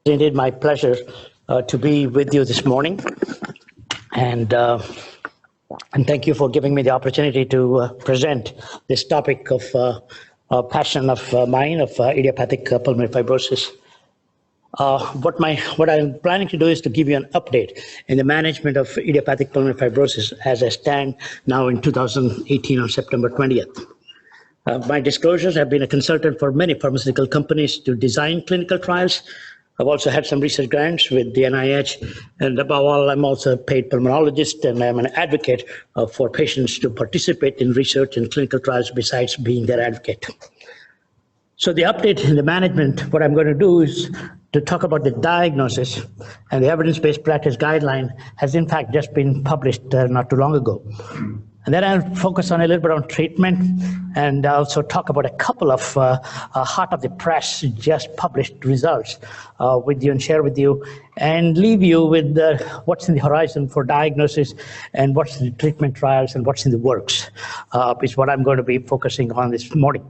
Indeed, my pleasure to be with you this morning, and thank you for giving me the opportunity to present this topic of passion of mine of idiopathic pulmonary fibrosis. What I'm planning to do is to give you an update in the management of idiopathic pulmonary fibrosis as I stand now in 2018 on September 20th. My disclosures: I've been a consultant for many pharmaceutical companies to design clinical trials. I've also had some research grants with the NIH, and above all, I'm also a paid pulmonologist, and I'm an advocate for patients to participate in research and clinical trials besides being their advocate. So the update in the management, what I'm going to do is to talk about the diagnosis, and the evidence-based practice guideline has in fact just been published not too long ago. And then I'll focus on a little bit on treatment, and also talk about a couple of hot of the press, just published results with you and share with you, and leave you with what's in the horizon for diagnosis, and what's in the treatment trials, and what's in the works, is what I'm going to be focusing on this morning.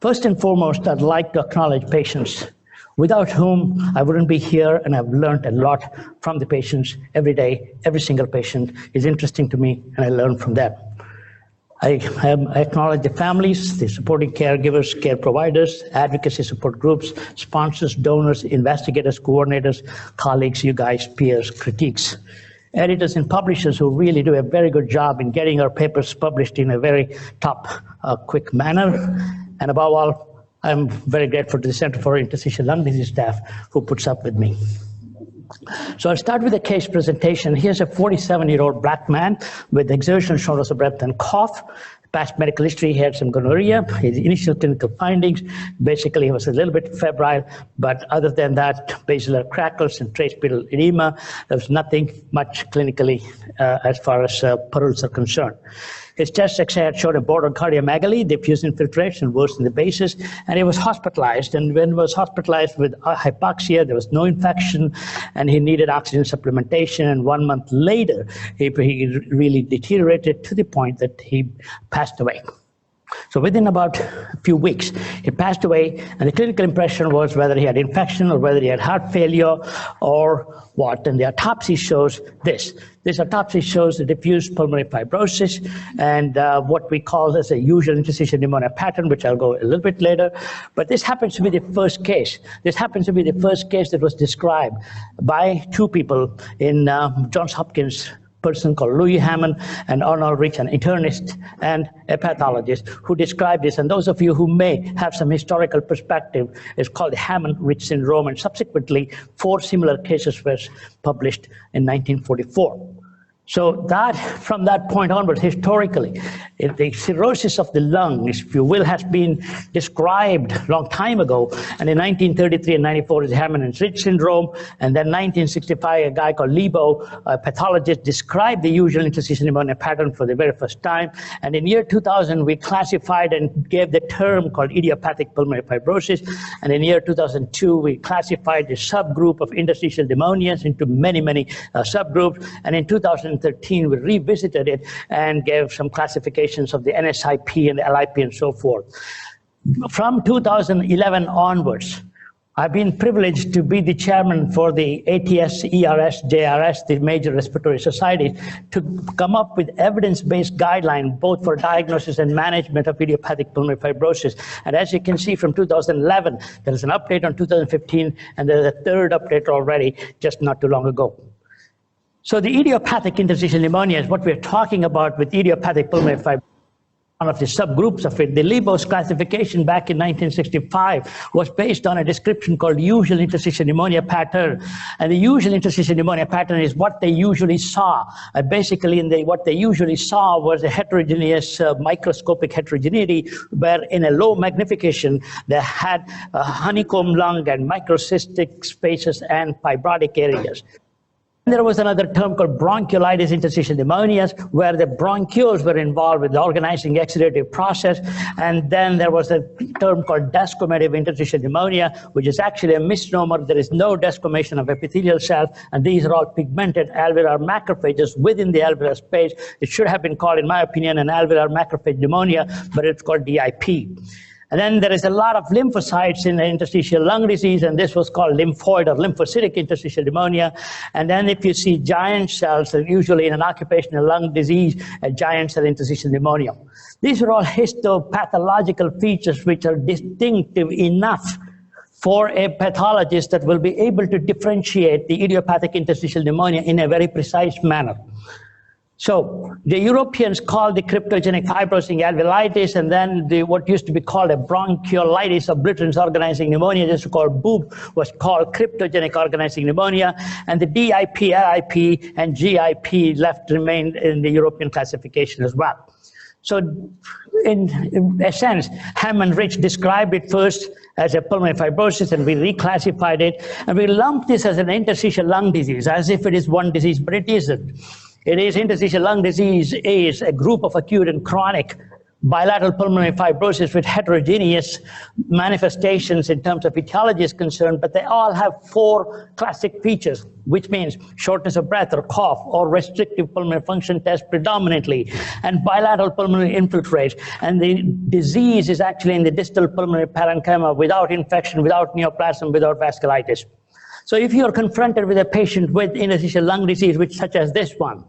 First and foremost, I'd like to acknowledge patients, without whom I wouldn't be here, and I've learned a lot from the patients every day. Every single patient is interesting to me, and I learn from them. I acknowledge the families, the supporting caregivers, care providers, advocacy support groups, sponsors, donors, investigators, coordinators, colleagues, you guys, peers, critiques, editors and publishers who really do a very good job in getting our papers published in a very top, quick manner, and above all, I'm very grateful to the Center for Interstitial Lung Disease staff who puts up with me. So I'll start with a case presentation. Here's a 47-year-old black man with exertional shortness of breath and cough. Past medical history, he had some gonorrhea. His initial clinical findings, basically he was a little bit febrile, but other than that, basilar crackles and trace pedal edema. There was nothing much clinically as far as pearls are concerned. His chest X-ray had showed a border cardiomegaly, diffuse infiltration, worse than the basis, and he was hospitalized. And when he was hospitalized with hypoxia, there was no infection, and he needed oxygen supplementation. And 1 month later, he really deteriorated to the point that he passed away. So within about a few weeks, he passed away, and the clinical impression was whether he had infection or whether he had heart failure or what. And the autopsy shows this. This autopsy shows the diffuse pulmonary fibrosis and what we call as a usual interstitial pneumonia pattern, which I'll go a little bit later. But this happens to be the first case. This happens to be the first case that was described by two people in Johns Hopkins, person called Louis Hammond and Arnold Rich, an internist and a pathologist, who described this. And those of you who may have some historical perspective, it's called the Hammond-Rich syndrome, and subsequently 4 similar cases were published in 1944. So that, from that point onward, historically, the cirrhosis of the lung, if you will, has been described a long time ago. And in 1933 and 94 is the Hammond-Rich syndrome. And then 1965, a guy called Lebo, a pathologist, described the usual interstitial pneumonia pattern for the very first time. And in year 2000, we classified and gave the term called idiopathic pulmonary fibrosis. And in year 2002, we classified the subgroup of interstitial pneumonias into many, many subgroups. And in 2013, we revisited it and gave some classifications of the NSIP and the LIP and so forth. From 2011 onwards, I've been privileged to be the chairman for the ATS, ERS, JRS, the major respiratory societies, to come up with evidence-based guidelines, both for diagnosis and management of idiopathic pulmonary fibrosis. And as you can see from 2011, there is an update on 2015, and there's a third update already just not too long ago. So the idiopathic interstitial pneumonia is what we're talking about with idiopathic pulmonary fibrosis. One of the subgroups of it. The Lebo's classification back in 1965 was based on a description called usual interstitial pneumonia pattern. And the usual interstitial pneumonia pattern is what they usually saw. Basically, what they usually saw was a heterogeneous, microscopic heterogeneity, where in a low magnification, they had a honeycomb lung and microcystic spaces and fibrotic areas. There was another term called bronchiolitis interstitial pneumonias, where the bronchioles were involved with the organizing exudative process. And then there was a term called desquamative interstitial pneumonia, which is actually a misnomer. There is no desquamation of epithelial cells, and these are all pigmented alveolar macrophages within the alveolar space. It should have been called, in my opinion, an alveolar macrophage pneumonia, but it's called DIP. And then there is a lot of lymphocytes in the interstitial lung disease, and this was called lymphoid or lymphocytic interstitial pneumonia. And then if you see giant cells, usually in an occupational lung disease, a giant cell interstitial pneumonia. These are all histopathological features which are distinctive enough for a pathologist that will be able to differentiate the idiopathic interstitial pneumonia in a very precise manner. So the Europeans called the cryptogenic fibrosing alveolitis, and then what used to be called a bronchiolitis obliterans organizing pneumonia, just called BOOP, was called cryptogenic organizing pneumonia, and the DIP, LIP, and GIP remained in the European classification as well. So in a sense, Ham and Rich described it first as a pulmonary fibrosis, and we reclassified it, and we lumped this as an interstitial lung disease, as if it is one disease, but it isn't. It is interstitial lung disease is a group of acute and chronic bilateral pulmonary fibrosis with heterogeneous manifestations in terms of etiology is concerned, but they all have 4 classic features, which means shortness of breath or cough or restrictive pulmonary function test predominantly, and bilateral pulmonary infiltrate. And the disease is actually in the distal pulmonary parenchyma without infection, without neoplasm, without vasculitis. So if you're confronted with a patient with interstitial lung disease, which such as this one,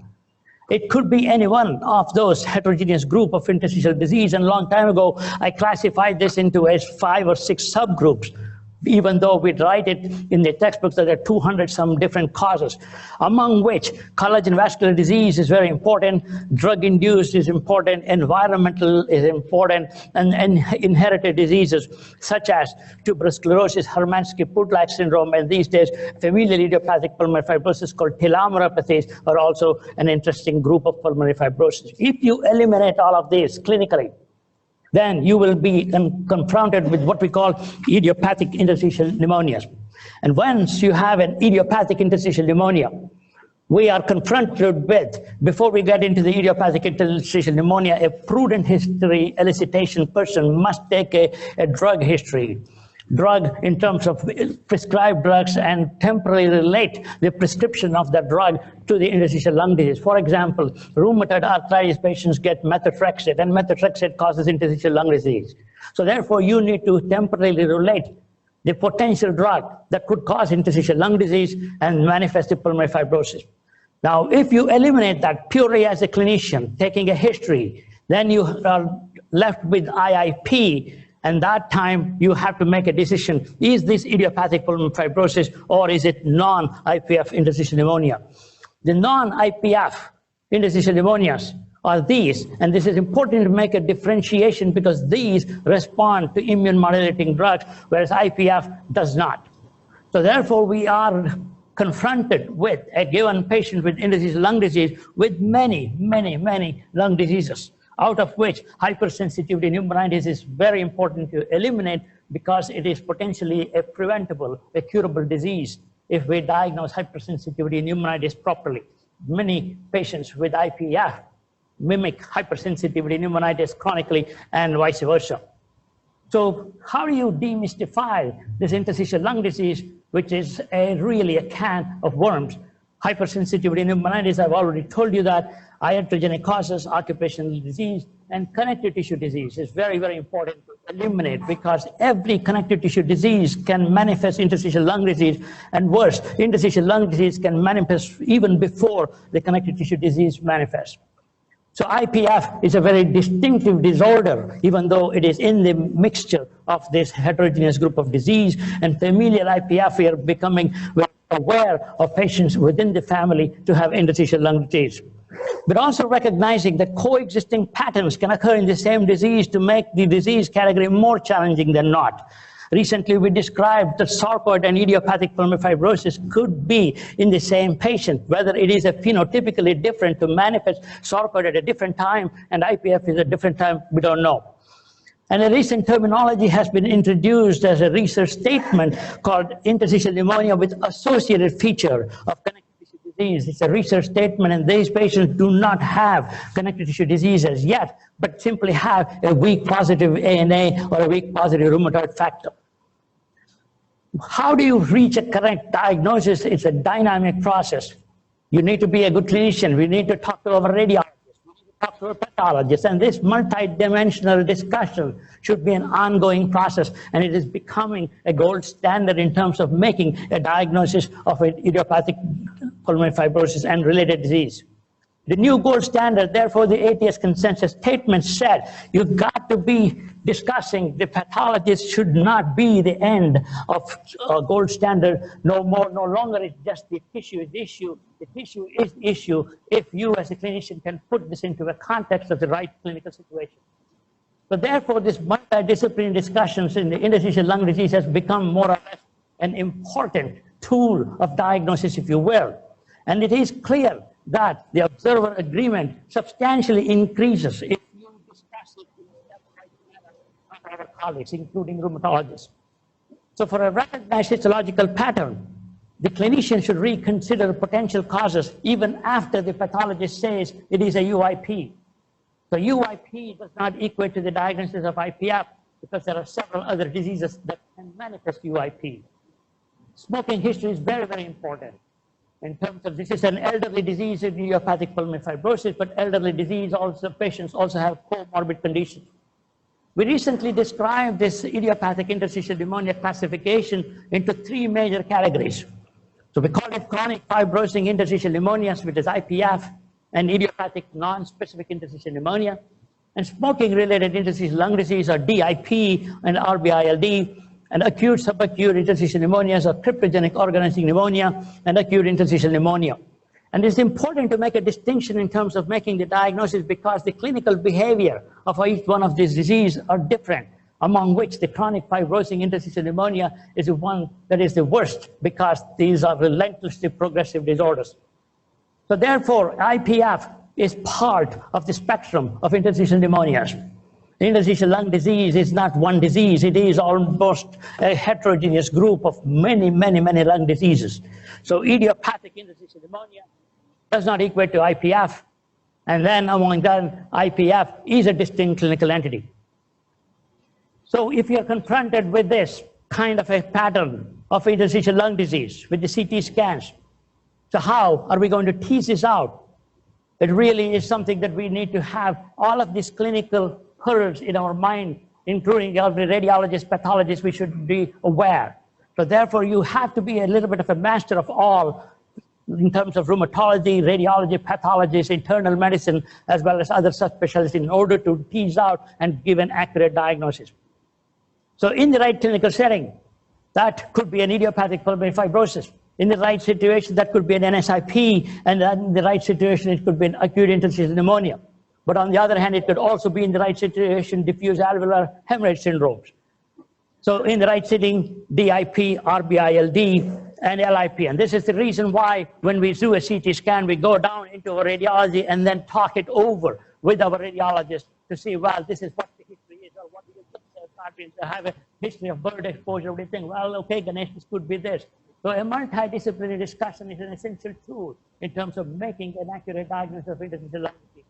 it could be any one of those heterogeneous group of interstitial disease. And a long time ago, I classified this into as 5 or 6 subgroups, even though we'd write it in the textbooks that there are 200 some different causes, among which collagen vascular disease is very important, drug-induced is important, environmental is important, and inherited diseases such as tuberous sclerosis, Hermansky-Putlag syndrome, and these days familial idiopathic pulmonary fibrosis called telomeropathies are also an interesting group of pulmonary fibrosis. If you eliminate all of these clinically, then you will be confronted with what we call idiopathic interstitial pneumonias. And once you have an idiopathic interstitial pneumonia, we are confronted with, before we get into the idiopathic interstitial pneumonia, a prudent history elicitation person must take a drug history. Drug in terms of prescribed drugs, and temporarily relate the prescription of that drug to the interstitial lung disease. For example, rheumatoid arthritis patients get methotrexate, and methotrexate causes interstitial lung disease. So therefore, you need to temporarily relate the potential drug that could cause interstitial lung disease and manifestive pulmonary fibrosis. Now, if you eliminate that purely as a clinician, taking a history, then you are left with IIP, and that time you have to make a decision, is this idiopathic pulmonary fibrosis or is it non-IPF interstitial pneumonia? The non-IPF interstitial pneumonias are these, and this is important to make a differentiation because these respond to immune modulating drugs, whereas IPF does not. So therefore we are confronted with a given patient with interstitial lung disease with many lung diseases, out of which hypersensitivity pneumonitis is very important to eliminate because it is potentially a preventable, a curable disease if we diagnose hypersensitivity pneumonitis properly. Many patients with IPF mimic hypersensitivity pneumonitis chronically and vice versa. So how do you demystify this interstitial lung disease, which is really a can of worms? Hypersensitivity pneumonitis, I've already told you that. Iatrogenic causes, occupational disease, and connective tissue disease is very important to eliminate because every connective tissue disease can manifest interstitial lung disease, and worse, interstitial lung disease can manifest even before the connective tissue disease manifests. So IPF is a very distinctive disorder, even though it is in the mixture of this heterogeneous group of disease, and familial IPF, we are becoming aware of patients within the family to have interstitial lung disease. But also recognizing that coexisting patterns can occur in the same disease to make the disease category more challenging than not. Recently, we described that sarcoid and idiopathic pulmonary fibrosis could be in the same patient, whether it is a phenotypically different to manifest sarcoid at a different time and IPF is a different time, we don't know. And a recent terminology has been introduced as a research statement called interstitial pneumonia with associated feature of connective tissue disease. It's a research statement, and these patients do not have connective tissue disease as yet, but simply have a weak positive ANA or a weak positive rheumatoid factor. How do you reach a correct diagnosis? It's a dynamic process. You need to be a good clinician. We need to talk to our radiologist. We need to talk to a pathologist, and this multidimensional discussion should be an ongoing process, and it is becoming a gold standard in terms of making a diagnosis of idiopathic pulmonary fibrosis and related disease. The new gold standard, therefore, the ATS consensus statement said, you've got to be discussing, the pathologist should not be the end of gold standard, no longer it's just the tissue is the issue. The tissue is the issue if you as a clinician can put this into a context of the right clinical situation. So therefore, this multidisciplinary discussions in the interstitial lung disease has become more or less an important tool of diagnosis, if you will. And it is clear that the observer agreement substantially increases if you discuss it in a step-by-step manner with our colleagues, including rheumatologists. So for a recognized histological pattern, the clinician should reconsider potential causes even after the pathologist says it is a UIP. So UIP does not equate to the diagnosis of IPF because there are several other diseases that can manifest UIP. Smoking history is very, very important. In terms of this is an elderly disease in idiopathic pulmonary fibrosis, but elderly disease also, patients also have comorbid conditions. We recently described this idiopathic interstitial pneumonia classification into 3 major categories. So we call it chronic fibrosing interstitial pneumonias, which is IPF, and idiopathic non-specific interstitial pneumonia, and smoking-related interstitial lung disease, or DIP, and RBILD, and acute subacute interstitial pneumonias, or cryptogenic organizing pneumonia, and acute interstitial pneumonia. And it's important to make a distinction in terms of making the diagnosis because the clinical behavior of each one of these diseases are different, among which the chronic fibrosing interstitial pneumonia is the one that is the worst because these are relentlessly progressive disorders. So therefore, IPF is part of the spectrum of interstitial pneumonias. Interstitial lung disease is not one disease. It is almost a heterogeneous group of many lung diseases. So idiopathic interstitial pneumonia does not equate to IPF. And then among that, IPF is a distinct clinical entity. So if you're confronted with this kind of a pattern of interstitial lung disease with the CT scans, so how are we going to tease this out? It really is something that we need to have all of these clinical hurdles in our mind, including the radiologists, pathologists, we should be aware. So therefore, you have to be a little bit of a master of all in terms of rheumatology, radiology, pathology, internal medicine, as well as other subspecialties in order to tease out and give an accurate diagnosis. So in the right clinical setting, that could be an idiopathic pulmonary fibrosis. In the right situation, that could be an NSIP, and then in the right situation, it could be an acute interstitial pneumonia. But on the other hand, it could also be in the right situation, diffuse alveolar hemorrhage syndromes. So in the right setting, DIP, RBILD, and LIP. And this is the reason why when we do a CT scan, we go down into our radiology and then talk it over with our radiologist to see, well, this is what the history is, or what do you think to have a history of bird exposure. We think, well, okay, Ganesh, this could be this. So a multidisciplinary discussion is an essential tool in terms of making an accurate diagnosis of interstitial lung disease.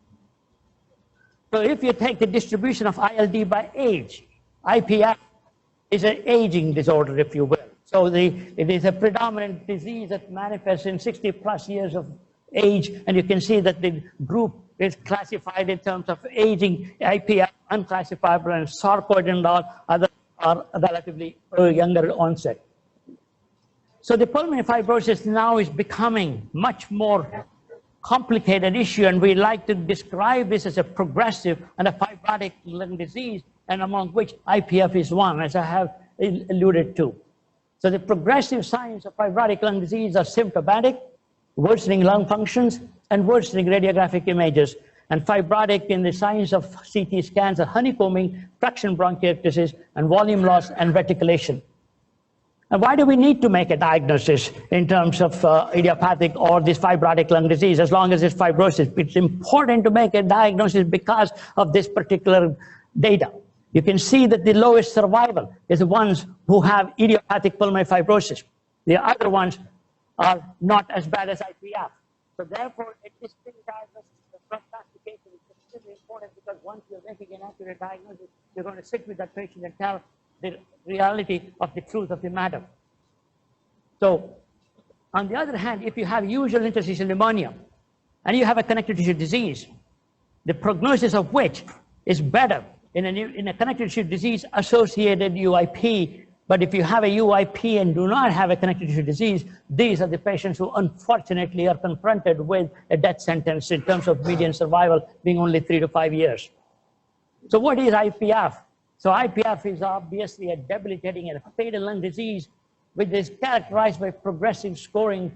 So if you take the distribution of ILD by age, IPF is an aging disorder, if you will. So it is a predominant disease that manifests in 60+ years of age, and you can see that the group is classified in terms of aging, IPF, unclassifiable, and sarcoid and all other are relatively younger onset. So the pulmonary fibrosis now is becoming much more complicated issue, and we like to describe this as a progressive and a fibrotic lung disease, and among which IPF is one, as I have alluded to. So the progressive signs of fibrotic lung disease are symptomatic, worsening lung functions, and worsening radiographic images. And fibrotic in the signs of CT scans are honeycombing, traction bronchiectasis, and volume loss and reticulation. And why do we need to make a diagnosis in terms of idiopathic or this fibrotic lung disease, as long as it's fibrosis? It's important to make a diagnosis because of this particular data. You can see that the lowest survival is the ones who have idiopathic pulmonary fibrosis. The other ones are not as bad as IPF. So therefore, a distinct diagnosis of prognostication is extremely important, because once you're making an accurate diagnosis, you're going to sit with that patient and tell the reality of the truth of the matter. So, on the other hand, if you have usual interstitial pneumonia and you have a connective tissue disease, the prognosis of which is better in a connective tissue disease associated UIP. But if you have a UIP and do not have a connective tissue disease, these are the patients who unfortunately are confronted with a death sentence in terms of median survival being only 3 to 5 years. So what is IPF? So IPF is obviously a debilitating and a fatal lung disease, which is characterized by progressive scarring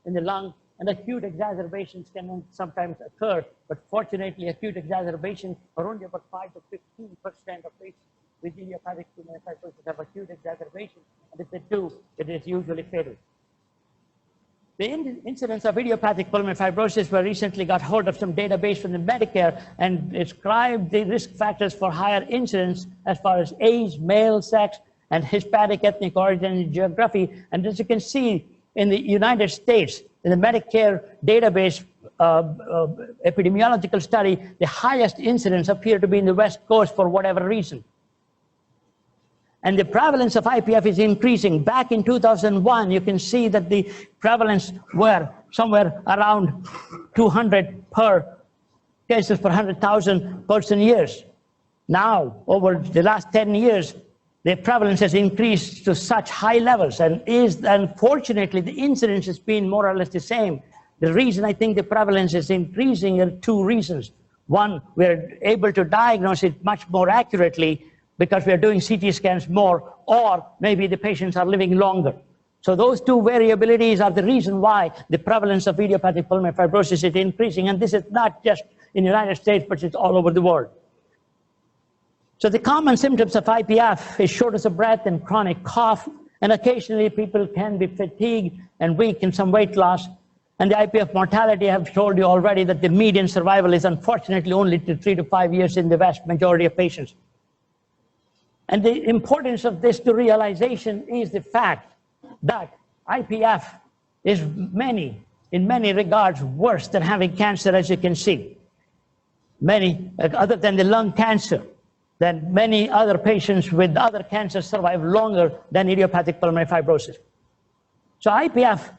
in the lung, and acute exacerbations can sometimes occur. But fortunately, acute exacerbations are only about 5 to 15% of patients with idiopathic pulmonary fibrosis have acute exacerbation, and if they do, it is usually fatal. The incidence of idiopathic pulmonary fibrosis were recently got hold of some database from the Medicare and described the risk factors for higher incidence as far as age, male sex, and Hispanic ethnic origin and geography. And as you can see in the United States, in the Medicare database epidemiological study, the highest incidence appear to be in the West Coast for whatever reason. And the prevalence of IPF is increasing. Back in 2001, you can see that the prevalence were somewhere around 200 cases per 100,000 person years. Now, over the last 10 years, the prevalence has increased to such high levels, and unfortunately, the incidence has been more or less the same. The reason I think the prevalence is increasing are 2 reasons. One, we're able to diagnose it much more accurately because we are doing CT scans more, or maybe the patients are living longer. So those 2 variabilities are the reason why the prevalence of idiopathic pulmonary fibrosis is increasing, and this is not just in the United States, but it's all over the world. So the common symptoms of IPF is shortness of breath and chronic cough, and occasionally people can be fatigued and weak and some weight loss. And the IPF mortality, I have told you already that the median survival is unfortunately only 3 to 5 years in the vast majority of patients. And the importance of this to realization is the fact that IPF is in many regards worse than having cancer, as you can see. Many, other than the lung cancer, then many other patients with other cancers survive longer than idiopathic pulmonary fibrosis. So IPF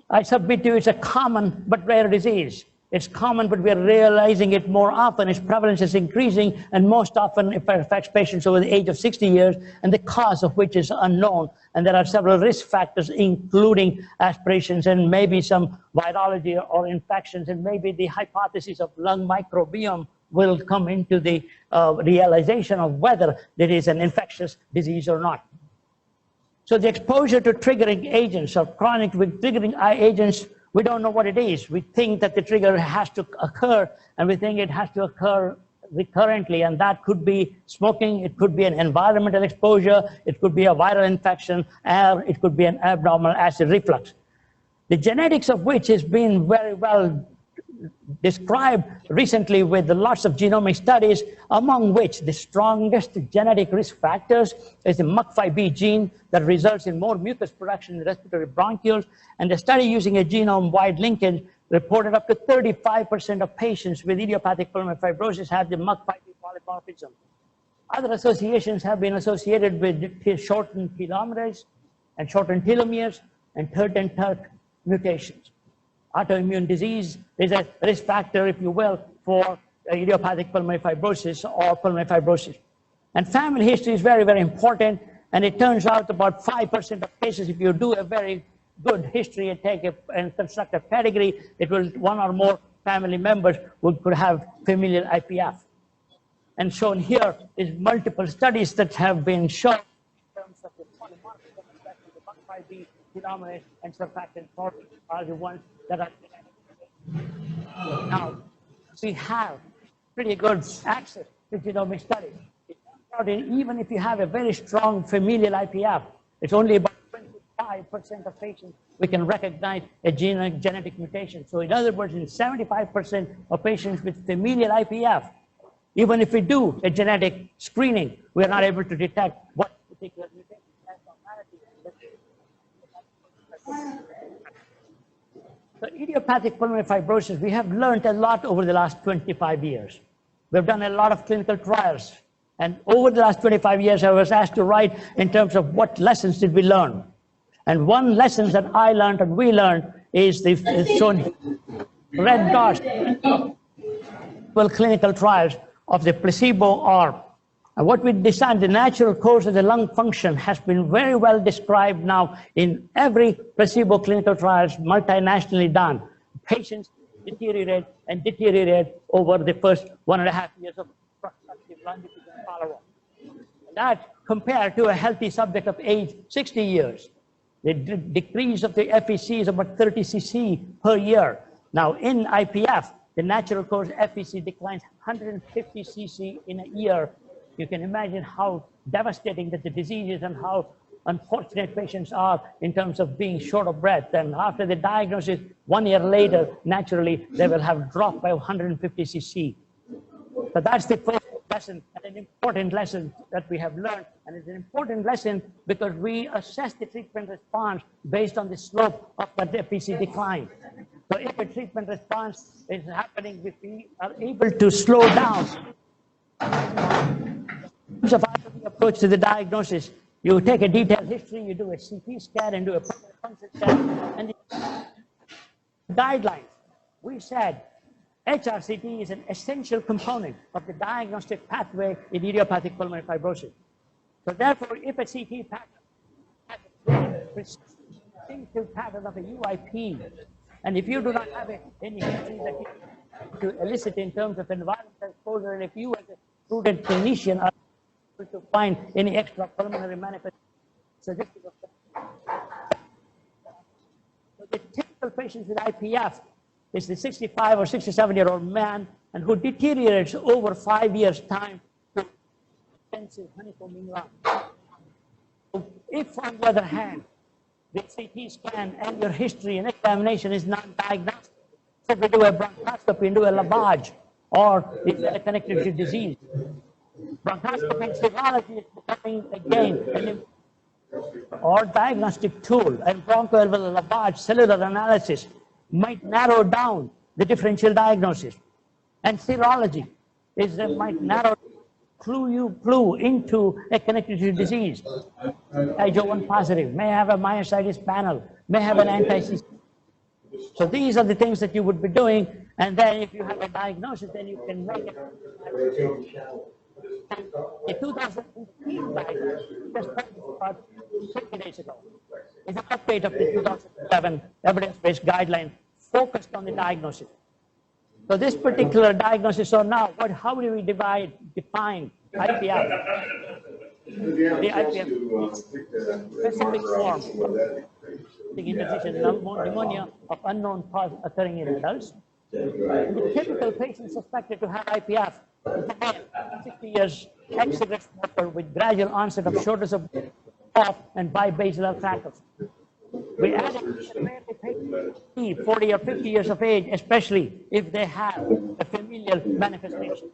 I submit to you, it's a common but rare disease. It's common, but we're realizing it more often. Its prevalence is increasing, and most often it affects patients over the age of 60 years, and the cause of which is unknown. And there are several risk factors, including aspirations and maybe some virology or infections, and maybe the hypothesis of lung microbiome will come into the realization of whether it is an infectious disease or not. So the exposure to triggering agents or chronic triggering agents, we don't know what it is. We think that the trigger has to occur, and we think it has to occur recurrently, and that could be smoking, it could be an environmental exposure, it could be a viral infection, or it could be an abnormal acid reflux. The genetics of which has been very well described recently with lots of genomic studies, among which the strongest genetic risk factors is the MUC5B gene that results in more mucus production in the respiratory bronchioles. And the study using a genome-wide linkage reported up to 35% of patients with idiopathic pulmonary fibrosis have the MUC5B polymorphism. Other associations have been associated with shortened telomerase and shortened telomeres and TERT and TERT mutations. Autoimmune disease is a risk factor, if you will, for idiopathic pulmonary fibrosis or pulmonary fibrosis. And family history is very, very important. And it turns out about 5% of cases, if you do a very good history and construct a pedigree, it will 1 or more family members could have familial IPF. And shown here is multiple studies that have been shown in terms of the polymorphism effect of the MUC5B, telomerase, and surfactant proteins are the ones that are genetic. Now, we have pretty good access to genomic studies. It turns out even if you have a very strong familial IPF, it's only about 25% of patients we can recognize a genetic mutation. So in other words, in 75% of patients with familial IPF, even if we do a genetic screening, we are not able to detect what particular mutation has abnormality. So idiopathic pulmonary fibrosis, we have learned a lot over the last 25 years. We've done a lot of clinical trials. And over the last 25 years, I was asked to write in terms of what lessons did we learn. And one lesson that I learned and we learned is shown red dots clinical trials of the placebo arm. And what we designed, the natural course of the lung function has been very well described now in every placebo clinical trials, multinationally done. Patients deteriorate and deteriorate over the first 1.5 years of prospective longitudinal follow-up. That compared to a healthy subject of age 60 years. The decrease of the FVC is about 30 cc per year. Now in IPF, the natural course FVC declines 150 cc in a year. You can imagine how devastating that the disease is and how unfortunate patients are in terms of being short of breath. And after the diagnosis, 1 year later, naturally, they will have dropped by 150 cc. So that's the first lesson, and an important lesson that we have learned. And it's an important lesson because we assess the treatment response based on the slope of that FVC decline. So if a treatment response is happening, if we are able to slow down the approach to the diagnosis, you take a detailed history, you do a CT scan and do a pulmonary function scan, and the guidelines. We said HRCT is an essential component of the diagnostic pathway in idiopathic pulmonary fibrosis. So therefore, if a CT pattern has a distinctive pattern of a UIP, and if you do not have any history that you to elicit in terms of environmental exposure, and if you as a prudent clinician are able to find any extra pulmonary manifestation suggestive of that. So the typical patients with IPF is the 65 or 67-year-old man and who deteriorates over 5 years' time to extensive honeycombing lung. So if, on the other hand, the CT scan and your history and examination is non-diagnostic, so we do a bronchoscopy and do a lavage, or is there a connected to disease? Bronchoscopy and serology is becoming again or diagnostic tool, and bronchoalveolar lavage, cellular analysis might narrow down the differential diagnosis. And serology might narrow, clue into a connected to disease. IgO1 positive, may have a myositis panel, may have an anti-C. So these are the things that you would be doing, and then if you have a diagnosis, then you can make it. The 2018 guidelines, just about 60 days ago, is an update of the 2011 evidence-based guideline focused on the diagnosis. So this particular diagnosis, so now, how do we define IPF? The IPF is specific form of interstitial pneumonia of unknown cause occurring in adults. The typical patient suspected to have IPF is a man, 60 years, ex-cigarette smoker with gradual onset of shortness of breath and bibasilar crackles. We added patients 40 or 50 years of age, especially if they have a familial manifestation.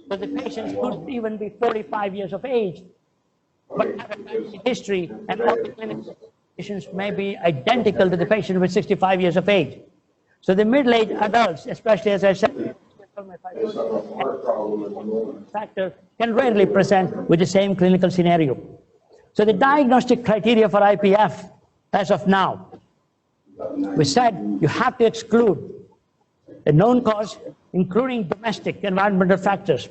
So the patients could even be 45 years of age, but have a family history, and all the clinical conditions may be identical to the patient with 65 years of age. So the middle-aged adults, especially as I said, factor can rarely present with the same clinical scenario. So the diagnostic criteria for IPF, as of now, we said you have to exclude the known cause, including domestic environmental factors,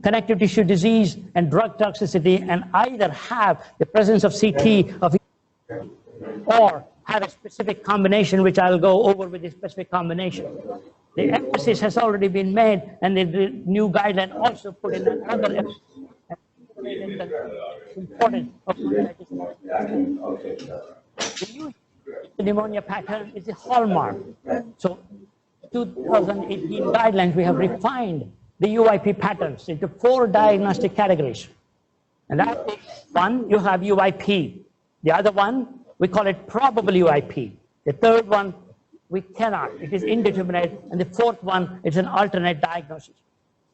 connective tissue disease, and drug toxicity, and either have the presence of CT or have a specific combination, which I'll go over with the specific combination. The emphasis has already been made, and the new guideline also put in another emphasis. Important of the pneumonia pattern is a hallmark. So 2018 guidelines, we have refined the UIP patterns into 4 diagnostic categories. And that is one, you have UIP. The other one, we call it probable UIP. The third one, we cannot, it is indeterminate. And the fourth one is an alternate diagnosis.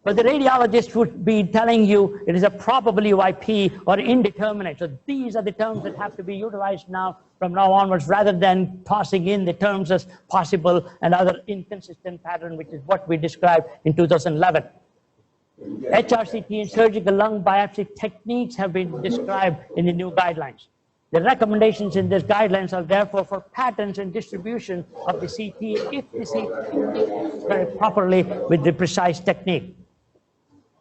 But the radiologist would be telling you it is a probable UIP or indeterminate. So these are the terms that have to be utilized now from now onwards, rather than tossing in the terms as possible and other inconsistent pattern, which is what we described in 2011. HRCT and surgical lung biopsy techniques have been described in the new guidelines. The recommendations in these guidelines are therefore for patterns and distribution of the CT if the CT is very properly with the precise technique.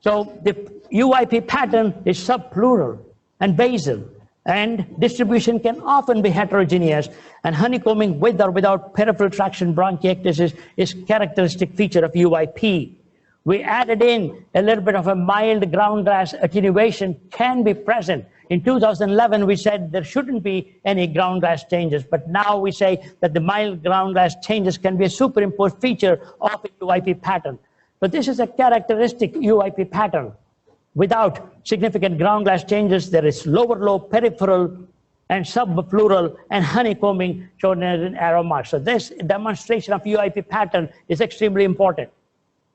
So the UIP pattern is subpleural and basal, and distribution can often be heterogeneous, and honeycombing with or without peripheral traction bronchiectasis is characteristic feature of UIP. We added in a little bit of a mild ground glass attenuation can be present. In 2011, we said there shouldn't be any ground glass changes, but now we say that the mild ground glass changes can be a superimposed feature of a UIP pattern. But this is a characteristic UIP pattern. Without significant ground glass changes, there is lower lobe peripheral and subpleural and honeycombing shown as an arrow mark. So this demonstration of UIP pattern is extremely important.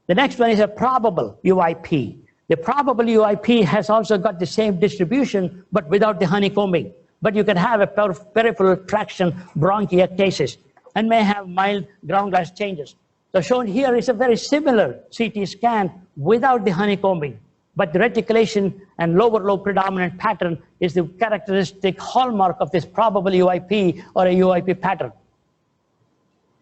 The next one is a probable UIP. The probable UIP has also got the same distribution, but without the honeycombing. But you can have a peripheral traction bronchiectasis and may have mild ground glass changes. So shown here is a very similar CT scan without the honeycombing, but the reticulation and lower lobe predominant pattern is the characteristic hallmark of this probable UIP or a UIP pattern.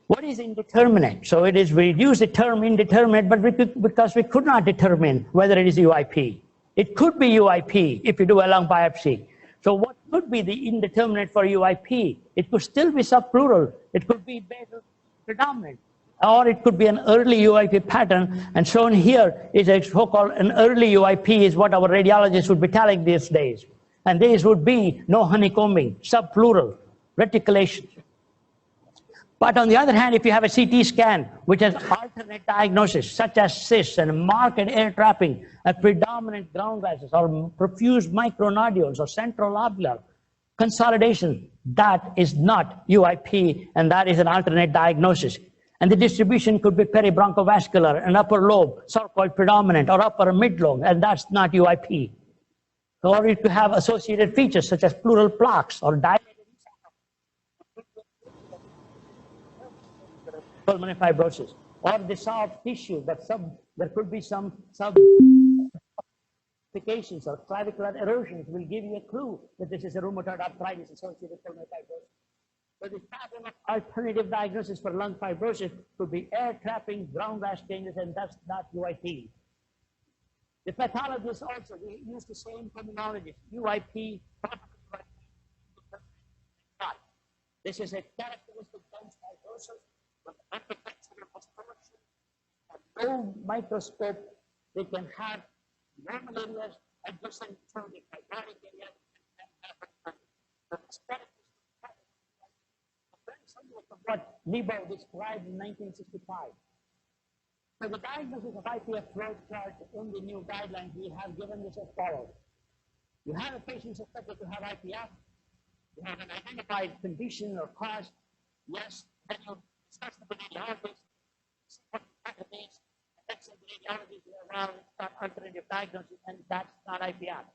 What is indeterminate? So it is, we use the term indeterminate, but because we could not determine whether it is UIP. It could be UIP if you do a lung biopsy. So what could be the indeterminate for UIP? It could still be subpleural. It could be basal predominant, or it could be an early UIP pattern. And shown here is a so-called an early UIP is what our radiologists would be telling these days. And these would be no honeycombing, subpleural, reticulation. But on the other hand, if you have a CT scan which has alternate diagnosis, such as cysts and marked air trapping, a predominant ground gases or profuse micronodules or centrolobular consolidation, that is not UIP, and that is an alternate diagnosis. And the distribution could be peribronchovascular and upper lobe, sarcoid predominant, or upper mid-lobe, and that's not UIP. Or you could have associated features such as pleural plaques or dilated pulmonary fibrosis, or the soft tissue that there could be some complications or clavicular erosions will give you a clue that this is a rheumatoid arthritis associated with pulmonary fibrosis. So the pattern of alternative diagnosis for lung fibrosis could be air trapping, ground glass changes, and that's not UIP. The pathologists also, we use the same terminology, UIP, this is a characteristic dense fibrosis. No microscope, they can have normal areas adjacent to the fibrotic area. Very similar to what Libo described in 1965. So the diagnosis of IPF flow chart in the new guidelines, we have given this as follows. You have a patient suspected to have IPF, you have an identified condition or cause, yes, then you discuss the radiologist, see what the pattern is, and then say the radiologist will around start alternative diagnosis, and that's not IPF.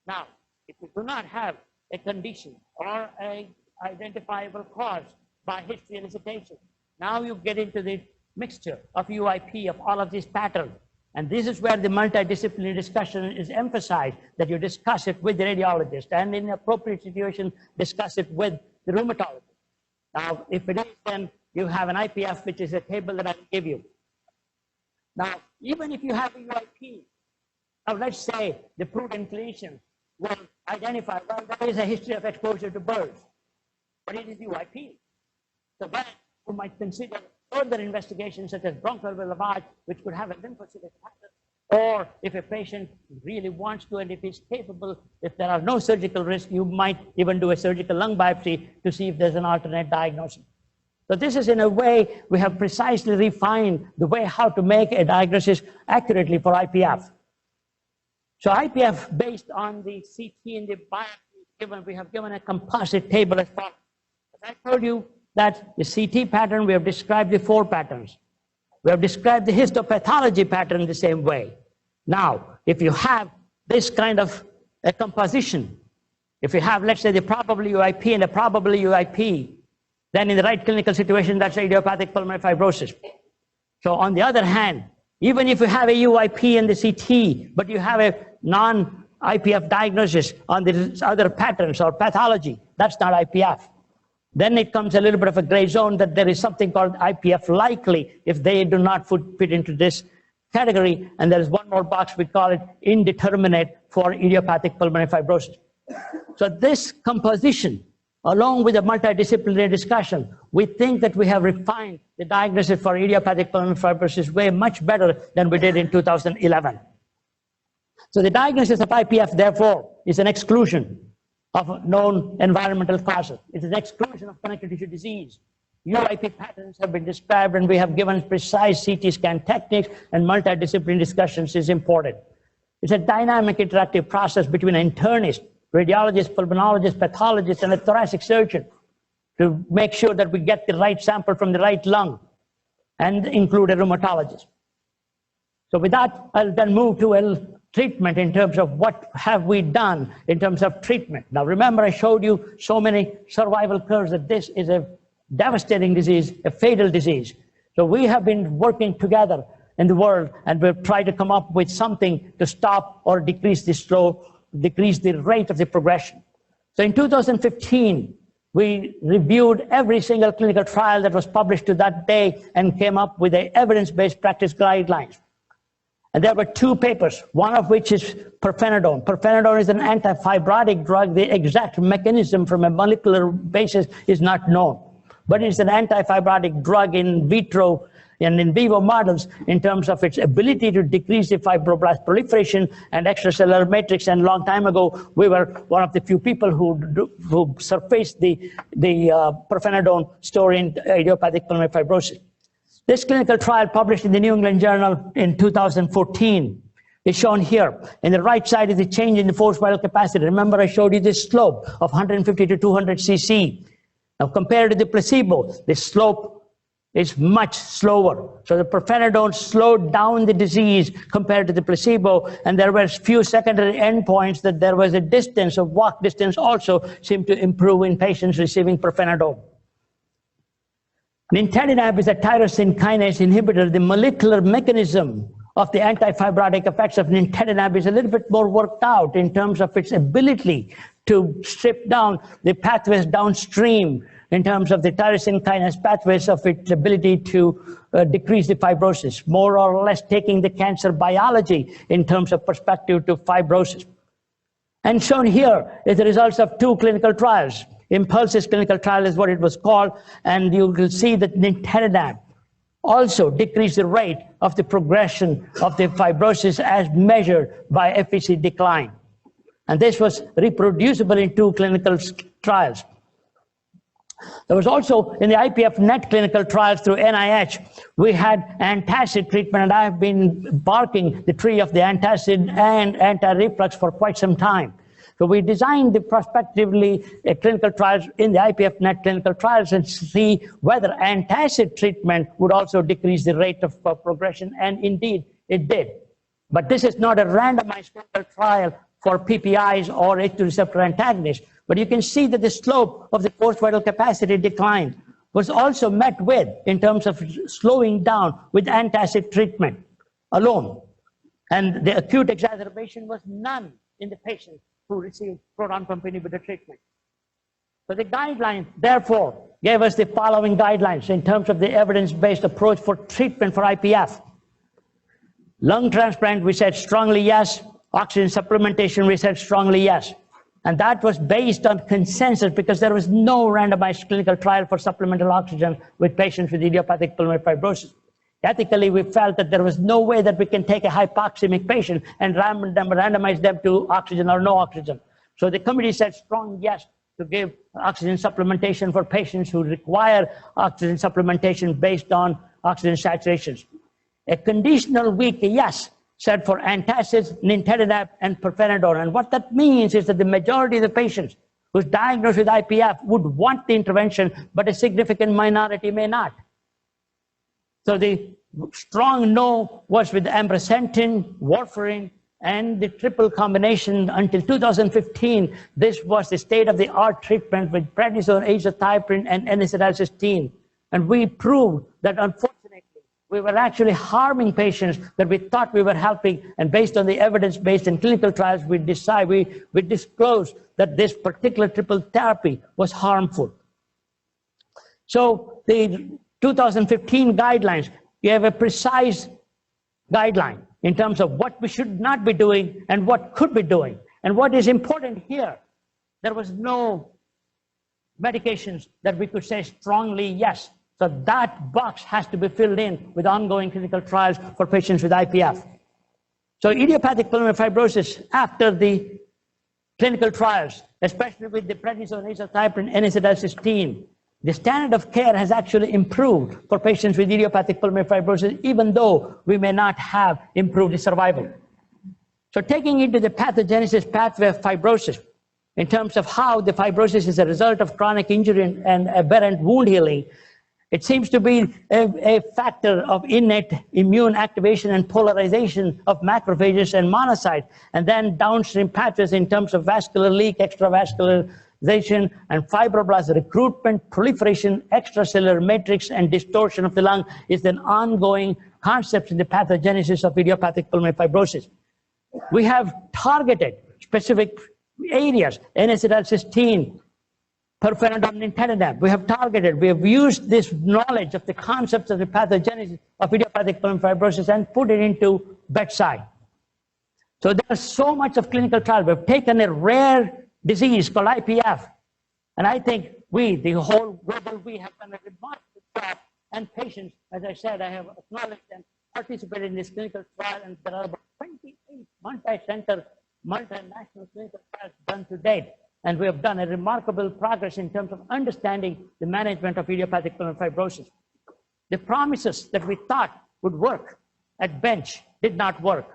Now, if you do not have a condition or a identifiable cause by history elicitation, now you get into the mixture of UIP of all of these patterns. And this is where the multidisciplinary discussion is emphasized, that you discuss it with the radiologist, and in appropriate situation, discuss it with the rheumatologist. Now, if it is, then you have an IPF, which is a table that I will give you. Now, even if you have a UIP, now let's say the prudent clinician will identify, well, there is a history of exposure to birds, but it is UIP. So then you might consider further investigations such as bronchial lavage, which could have a lymphocytic pattern, or if a patient really wants to and if he's capable, if there are no surgical risks, you might even do a surgical lung biopsy to see if there's an alternate diagnosis. So this is, in a way, we have precisely refined the way how to make a diagnosis accurately for IPF. So IPF, based on the CT and the biopsy, we have given a composite table as follows. As I told you, that the CT pattern, we have described the 4 patterns. We have described the histopathology pattern in the same way. Now, if you have this kind of a composition, if you have, let's say, the probable UIP and the probable UIP, then in the right clinical situation, that's idiopathic pulmonary fibrosis. So on the other hand, even if you have a UIP in the CT, but you have a IPF diagnosis on the other patterns or pathology. That's not IPF. Then it comes a little bit of a gray zone that there is something called IPF likely if they do not fit into this category. And there is one more box, we call it indeterminate for idiopathic pulmonary fibrosis. So this composition, along with a multidisciplinary discussion, we think that we have refined the diagnosis for idiopathic pulmonary fibrosis way much better than we did in 2011. So the diagnosis of IPF, therefore, is an exclusion of known environmental causes. It's an exclusion of connective tissue disease. UIP patterns have been described, and we have given precise CT scan techniques, and multidisciplinary discussions is important. It's a dynamic interactive process between an internist, radiologist, pulmonologist, pathologist, and a thoracic surgeon to make sure that we get the right sample from the right lung and include a rheumatologist. So with that, I'll then move to a treatment in terms of what have we done in terms of treatment. Now remember, I showed you so many survival curves that this is a devastating disease, a fatal disease. So we have been working together in the world, and we've tried to come up with something to stop or decrease the rate of the progression. So in 2015, we reviewed every single clinical trial that was published to that day and came up with the evidence-based practice guidelines. And there were two papers, one of which is pirfenidone. Pirfenidone is an antifibrotic drug. The exact mechanism from a molecular basis is not known, but it's an antifibrotic drug in vitro and in vivo models in terms of its ability to decrease the fibroblast proliferation and extracellular matrix. And a long time ago, we were one of the few people who surfaced the pirfenidone story in idiopathic pulmonary fibrosis. This clinical trial published in the New England Journal in 2014 is shown here. In the right side is the change in the forced vital capacity. Remember, I showed you this slope of 150 to 200 cc. Now compared to the placebo, the slope is much slower. So the pirfenidone slowed down the disease compared to the placebo, and there were few secondary endpoints that there was a distance, of walk distance also seemed to improve in patients receiving pirfenidone. Nintedanib is a tyrosine kinase inhibitor. The molecular mechanism of the antifibrotic effects of nintedanib is a little bit more worked out in terms of its ability to strip down the pathways downstream in terms of the tyrosine kinase pathways of its ability to decrease the fibrosis, more or less taking the cancer biology in terms of perspective to fibrosis. And shown here is the results of two clinical trials. Impulse's clinical trial is what it was called, and you will see that nintedanib also decreased the rate of the progression of the fibrosis as measured by FVC decline. And this was reproducible in two clinical trials. There was also in the IPF net clinical trials through NIH, we had antacid treatment, and I have been barking the tree of the antacid and anti-reflux for quite some time. So we designed the prospectively clinical trials in the IPF net clinical trials and see whether antacid treatment would also decrease the rate of progression, and indeed it did. But this is not a randomized clinical trial for PPIs or H2 receptor antagonists, but you can see that the slope of the forced vital capacity decline was also met with in terms of slowing down with antacid treatment alone. And the acute exacerbation was none in the patient who received proton pump inhibitor treatment. So the guidelines, therefore, gave us the following guidelines in terms of the evidence-based approach for treatment for IPF. Lung transplant, we said strongly yes. Oxygen supplementation, we said strongly yes. And that was based on consensus because there was no randomized clinical trial for supplemental oxygen with patients with idiopathic pulmonary fibrosis. Ethically, we felt that there was no way that we can take a hypoxemic patient and randomize them to oxygen or no oxygen. So the committee said strong yes to give oxygen supplementation for patients who require oxygen supplementation based on oxygen saturations. A conditional weak yes said for antacids, nintedanib, and pirfenidone. And what that means is that the majority of the patients who's diagnosed with IPF would want the intervention, but a significant minority may not. So the strong no was with ambrisentan, warfarin, and the triple combination. Until 2015, this was the state-of-the-art treatment with prednisone, azathioprine, and N-acetylcysteine. And we proved that, unfortunately, we were actually harming patients that we thought we were helping, and based on the evidence based in clinical trials, we disclosed that this particular triple therapy was harmful. So the 2015 guidelines gave a precise guideline in terms of what we should not be doing and what could be doing. And what is important here, there was no medications that we could say strongly yes. So that box has to be filled in with ongoing clinical trials for patients with IPF. So idiopathic pulmonary fibrosis, after the clinical trials, especially with the prednisone, azathioprine, N-acetylcysteine, the standard of care has actually improved for patients with idiopathic pulmonary fibrosis, even though we may not have improved the survival. So taking into the pathogenesis pathway of fibrosis, in terms of how the fibrosis is a result of chronic injury and aberrant wound healing, it seems to be a factor of innate immune activation and polarization of macrophages and monocytes, and then downstream pathways in terms of vascular leak, extravascularization, and fibroblast recruitment, proliferation, extracellular matrix, and distortion of the lung is an ongoing concept in the pathogenesis of idiopathic pulmonary fibrosis. We have targeted specific areas, N-acetylcysteine, perfenadone, nintedanib. We have used this knowledge of the concepts of the pathogenesis of idiopathic pulmonary fibrosis and put it into bedside. So there's so much of clinical trial. We've taken a rare disease called IPF, and I think the whole global we have done a remarkable job, and patients, as I said, I have acknowledged and participated in this clinical trial, and there are about 28 multi-center, multinational clinical trials done to date. And we have done a remarkable progress in terms of understanding the management of idiopathic pulmonary fibrosis. The promises that we thought would work at bench did not work.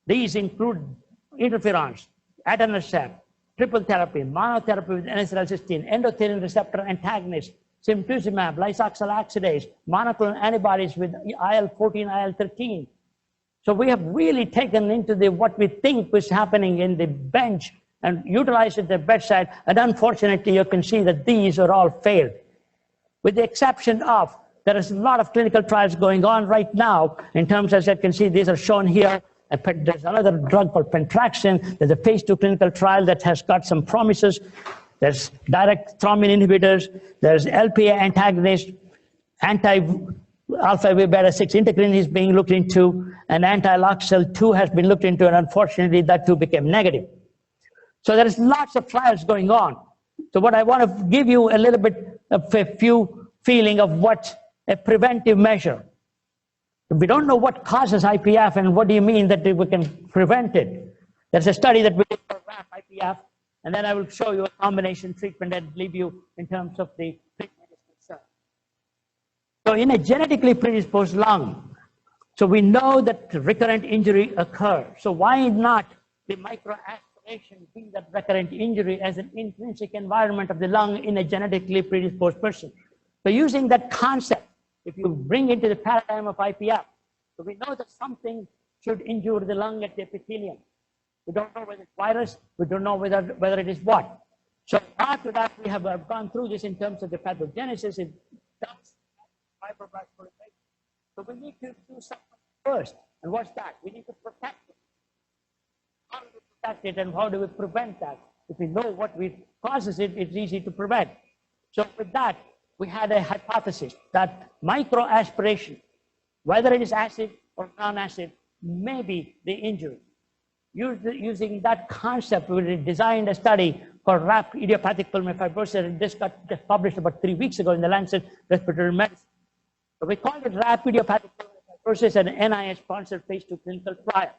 These include interferons, etanercept, triple therapy, monotherapy with N-acetylcysteine, endothelin receptor antagonist, simtuzumab, lysoxyl oxidase, monoclonal antibodies with IL-14, IL-13. So we have really taken into what we think was happening in the bench and utilized at the bedside, and unfortunately you can see that these are all failed. With the exception of, there is a lot of clinical trials going on right now in terms, as you can see, these are shown here. There's another drug called pentraxin. There's a phase 2 clinical trial that has got some promises. There's direct thrombin inhibitors. There's LPA antagonist, anti-alpha V beta 6 integrin is being looked into, and anti-LOXL2 has been looked into, and unfortunately that too became negative. So there is lots of trials going on. So what I want to give you a little bit of a few feeling of what a preventive measure. We don't know what causes IPF, and what do you mean that we can prevent it? There's a study that we did for RAP IPF, and then I will show you a combination treatment and leave you in terms of the treatment is concerned. So in a genetically predisposed lung, so we know that recurrent injury occurs. So why not the microaspiration be that recurrent injury as an intrinsic environment of the lung in a genetically predisposed person? So using that concept, if you bring into the paradigm of IPF, so we know that something should injure the lung at the epithelium. We don't know whether it's virus, we don't know whether it is what. So after that, we have gone through this in terms of the pathogenesis, it does fibroblast proliferation. So we need to do something first. And what's that? We need to protect it. How do we protect it, and how do we prevent that? If we know what causes it, it's easy to prevent. So with that, we had a hypothesis that microaspiration, whether it is acid or non-acid, may be the injury. Using that concept, we designed a study called RAP, Idiopathic Pulmonary Fibrosis, and this got published about 3 weeks ago in the Lancet Respiratory Medicine. So we called it RAP, Idiopathic Pulmonary Fibrosis, an NIH-sponsored phase 2 clinical trial.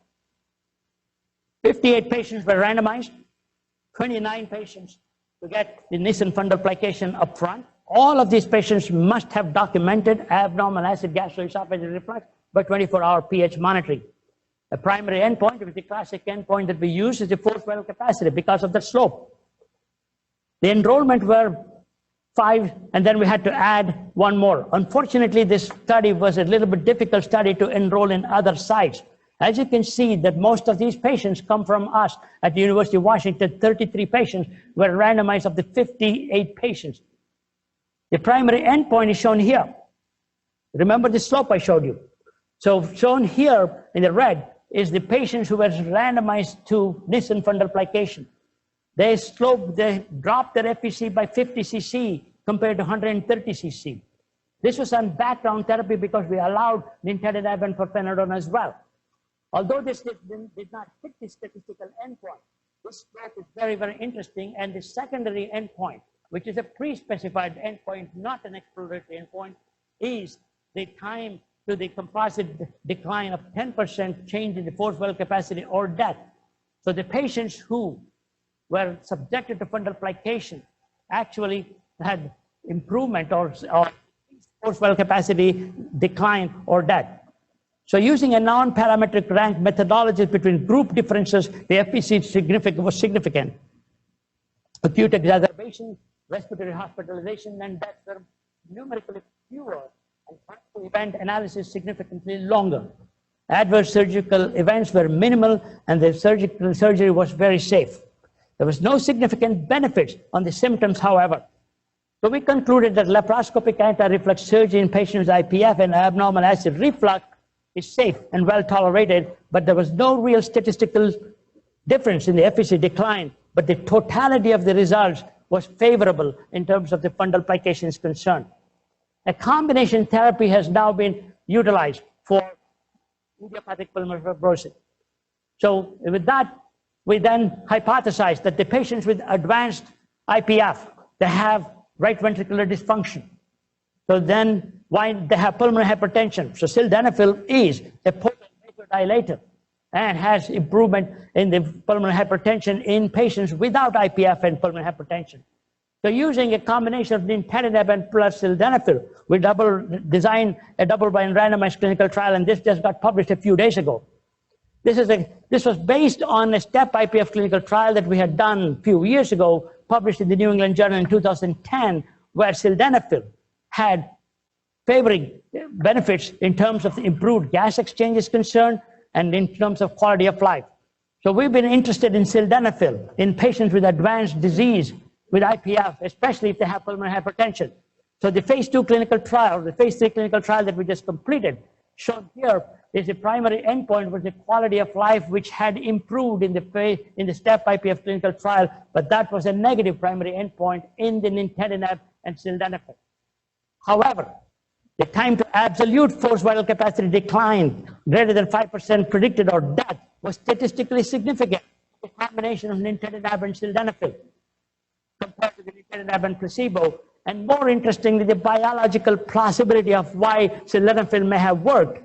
58 patients were randomized, 29 patients to get the Nissen fundoplication up front. All of these patients must have documented abnormal acid gastroesophageal reflux by 24-hour pH monitoring. The primary endpoint, which is the classic endpoint that we use, is the forced vital capacity because of the slope. The enrollment were 5, and then we had to add 1 more. Unfortunately, this study was a little bit difficult study to enroll in other sites. As you can see, that most of these patients come from us at the University of Washington. 33 patients were randomized of the 58 patients. The primary endpoint is shown here. Remember the slope I showed you. So shown here in the red is the patients who were randomized to Nissen fundoplication. They dropped their FVC by 50 cc compared to 130 cc. This was on background therapy because we allowed nintedanib and pirfenidone as well. Although this did not hit the statistical endpoint, this graph is very, very interesting. And the secondary endpoint, which is a pre-specified endpoint, not an exploratory endpoint, is the time to the composite decline of 10% change in the forced vital capacity or death. So the patients who were subjected to fundoplication actually had improvement or forced vital capacity decline or death. So using a non-parametric rank methodology between group differences, the FVC was significant. Acute exacerbation, respiratory hospitalization, and death were numerically fewer, and time to event analysis significantly longer. Adverse surgical events were minimal, and the surgery was very safe. There was no significant benefits on the symptoms, however. So we concluded that laparoscopic anti-reflux surgery in patients with IPF and abnormal acid reflux is safe and well tolerated, but there was no real statistical difference in the FVC decline, but the totality of the results was favorable in terms of the fundoplication is concerned. A combination therapy has now been utilized for idiopathic pulmonary fibrosis. So with that, we then hypothesized that the patients with advanced IPF, they have right ventricular dysfunction. So then why they have pulmonary hypertension? So sildenafil is a potent vasodilator and has improvement in the pulmonary hypertension in patients without IPF and pulmonary hypertension. So using a combination of nintedanib and plus sildenafil, we designed a double-blind randomized clinical trial, and this just got published a few days ago. This was based on a STEP IPF clinical trial that we had done a few years ago, published in the New England Journal in 2010, where sildenafil had favoring benefits in terms of the improved gas exchange is concerned and in terms of quality of life. So we've been interested in sildenafil in patients with advanced disease with IPF, especially if they have pulmonary hypertension. So the phase 2 clinical trial, the phase 3 clinical trial that we just completed, shown here is the primary endpoint was the quality of life, which had improved in the STEP IPF clinical trial, but that was a negative primary endpoint in the nintedanib and sildenafil. However, the time to absolute forced vital capacity decline greater than 5% predicted or death was statistically significant. The combination of nintedanib and sildenafil compared to the nintedanib and placebo. And more interestingly, the biological plausibility of why sildenafil may have worked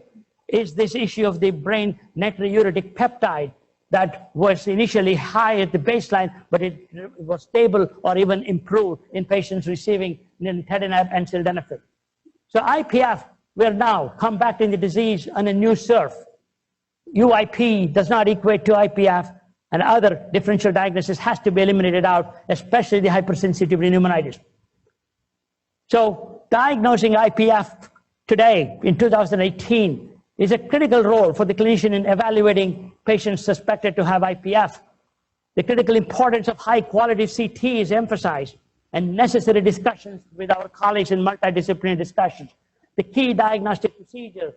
is this issue of the brain natriuretic peptide that was initially high at the baseline, but it was stable or even improved in patients receiving nintedanib and sildenafil. So IPF, we're now combating the disease on a new surf. UIP does not equate to IPF, and other differential diagnosis has to be eliminated out, especially the hypersensitivity pneumonitis. So diagnosing IPF today in 2018 is a critical role for the clinician in evaluating patients suspected to have IPF. The critical importance of high quality CT is emphasized, and necessary discussions with our colleagues in multidisciplinary discussions. The key diagnostic procedure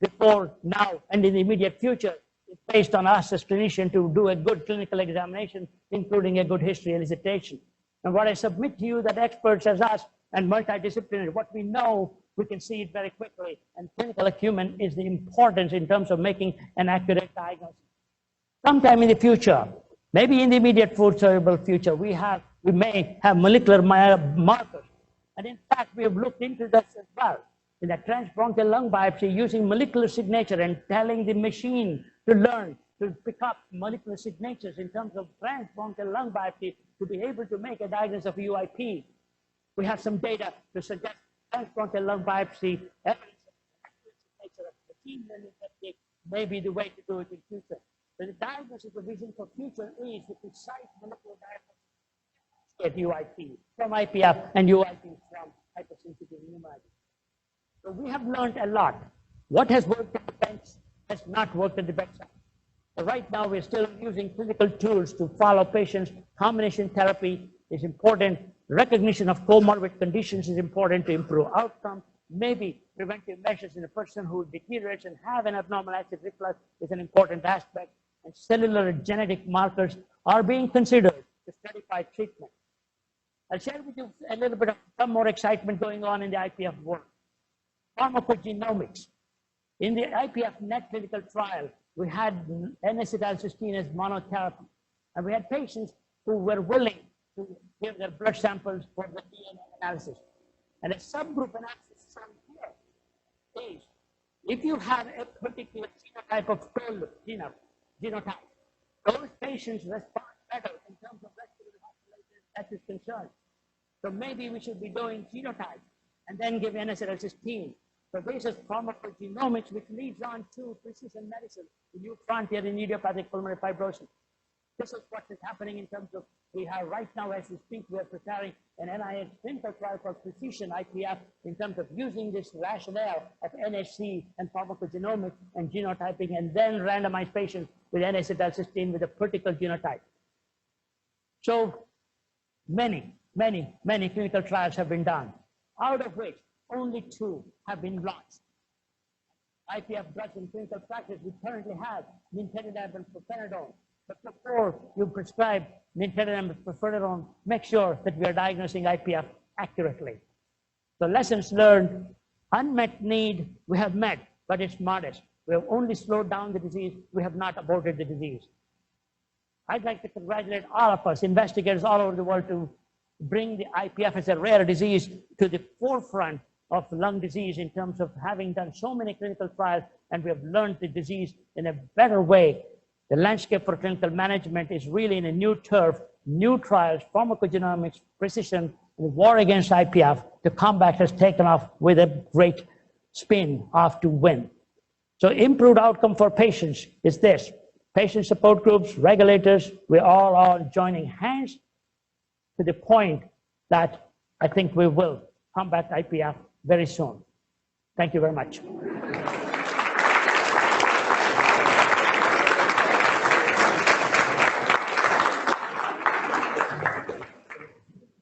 before, now, and in the immediate future is based on us as clinicians to do a good clinical examination, including a good history elicitation. And what I submit to you that experts as us and multidisciplinary, what we know, we can see it very quickly, and clinical acumen is the importance in terms of making an accurate diagnosis. Sometime in the future, maybe in the immediate foreseeable future, we may have molecular markers. And in fact, we have looked into this as well. In a transbronchial lung biopsy, using molecular signature and telling the machine to learn to pick up molecular signatures in terms of transbronchial lung biopsy to be able to make a diagnosis of UIP. We have some data to suggest transbronchial lung biopsy evidence of signature of machine learning technique may be the way to do it in future. So the diagnosis provision for future is the precise molecular diagnosis at UIP from IPF and UIP from hypersensitivity pneumonitis. So we have learned a lot. What has worked at the bench has not worked at the bedside. So right now we're still using clinical tools to follow patients. Combination therapy is important. Recognition of comorbid conditions is important to improve outcome. maybe preventive measures in a person who deteriorates and have an abnormal acid reflux is an important aspect. And cellular genetic markers are being considered to stratify treatment. I'll share with you a little bit of some more excitement going on in the IPF world. Pharmacogenomics. In the IPF NET clinical trial, we had N-acetylcysteine as monotherapy. And we had patients who were willing to give their blood samples for the DNA analysis. And a subgroup analysis shown here is if you have a particular genotype of cold genotype, those patients respond better in terms of respiratory hospitalization that is concerned. So maybe we should be doing genotype and then give N-acetylcysteine. So this is pharmacogenomics, which leads on to precision medicine, the new frontier in idiopathic pulmonary fibrosis. This is what is happening in terms of, we have right now as we speak, we are preparing an NIH clinical trial called Precision IPF in terms of using this rationale of NHC and pharmacogenomics and genotyping, and then randomize patients with N-acetylcysteine with a particular genotype. So many clinical trials have been done, out of which only 2 have been launched. IPF drugs in clinical practice, we currently have nintedanib and pirfenidone. But before you prescribe nintedanib and pirfenidone, make sure that we are diagnosing IPF accurately. So lessons learned, unmet need we have met, but it's modest. We have only slowed down the disease. We have not aborted the disease. I'd like to congratulate all of us, investigators all over the world, to bring the IPF as a rare disease to the forefront of lung disease in terms of having done so many clinical trials, and we have learned the disease in a better way. The landscape for clinical management is really in a new turf, new trials, pharmacogenomics, precision, and war against IPF. The combat has taken off with a great spin off to win. So improved outcome for patients is this. Patient support groups, regulators, we all are joining hands to the point that I think we will combat IPF very soon. Thank you very much.